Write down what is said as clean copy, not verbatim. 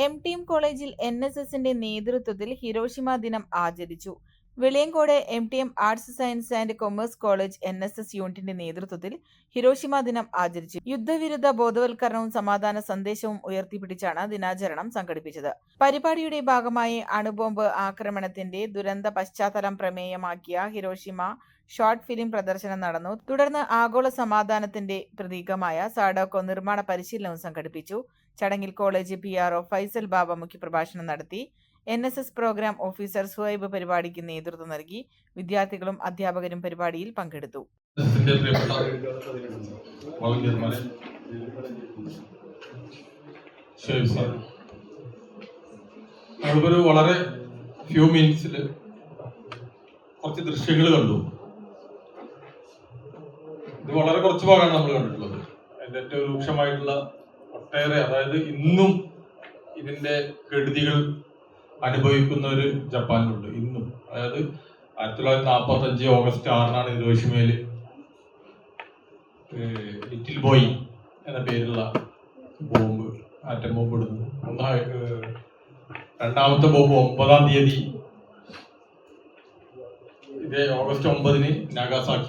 എം.ടി.എം കോളേജിൽ NSSന്റെ നേതൃത്വത്തിൽ ഹിരോഷിമ ദിനം ആചരിച്ചു. Veliyankode MTM arts science and commerce college NSS യൂണിറ്റിന്റെ നേതൃത്വത്തിൽ ഹിരോഷിമ ദിനം ആചരിച്ചു. യുദ്ധവിരുദ്ധ ബോധവൽക്കരണവും സമാധാന സന്ദേശവും ഉയർത്തിപ്പിടിച്ചാണ് ദിനാചരണം സംഘടിപ്പിച്ചത്. പരിപാടിയുടെ ഭാഗമായി അണുബോംബ് ആക്രമണത്തിന്റെ ദുരന്ത പശ്ചാത്തലം പ്രമേയമാക്കിയ ഹിരോഷിമ ഷോർട്ട് ഫിലിം പ്രദർശനം നടന്നു. തുടർന്ന് ആഗോള സമാധാനത്തിന്റെ പ്രതീകമായ സാഡോക്കോ നിർമ്മാണ പരിശീലനവും സംഘടിപ്പിച്ചു. ചടങ്ങിൽ കോളേജ് PRO ഫൈസൽ ബാബ മുഖ്യപ്രഭാഷണം നടത്തി. NSS പ്രോഗ്രാം ഓഫീസർ സുഹൈബ് പരിപാടിക്ക് നേതൃത്വം നൽകി. വിദ്യാർത്ഥികളും അധ്യാപകരും പരിപാടിയിൽ പങ്കെടുത്തു. വളരെ ഫ്യൂ മിനിറ്റ്സിൽ കുറച്ച് ദൃശ്യങ്ങൾ കണ്ടു. ഇത് വളരെ കുറച്ച് ഭാഗമാണ് നമ്മൾ കണ്ടിട്ടുള്ളത്. അതിന്റെ ഏറ്റവും രൂക്ഷമായിട്ടുള്ള ഒട്ടേറെ, അതായത് ഇന്നും ഇതിന്റെ കെടുതികൾ അനുഭവിക്കുന്നവര് ജപ്പാനിലുണ്ട്. ഇന്നും, അതായത് 1945 ഓഗസ്റ്റ് 6 ഹിരോഷിമയില് ലിറ്റിൽ ബോയ് എന്ന പേരുള്ള ബോംബ്, ആറ്റം ബോംബ് ഇടുന്നു. രണ്ടാമത്തെ ബോംബ് 9-ാം തീയതി, ഇതേ ഓഗസ്റ്റ് 9 നാഗാസാക്കി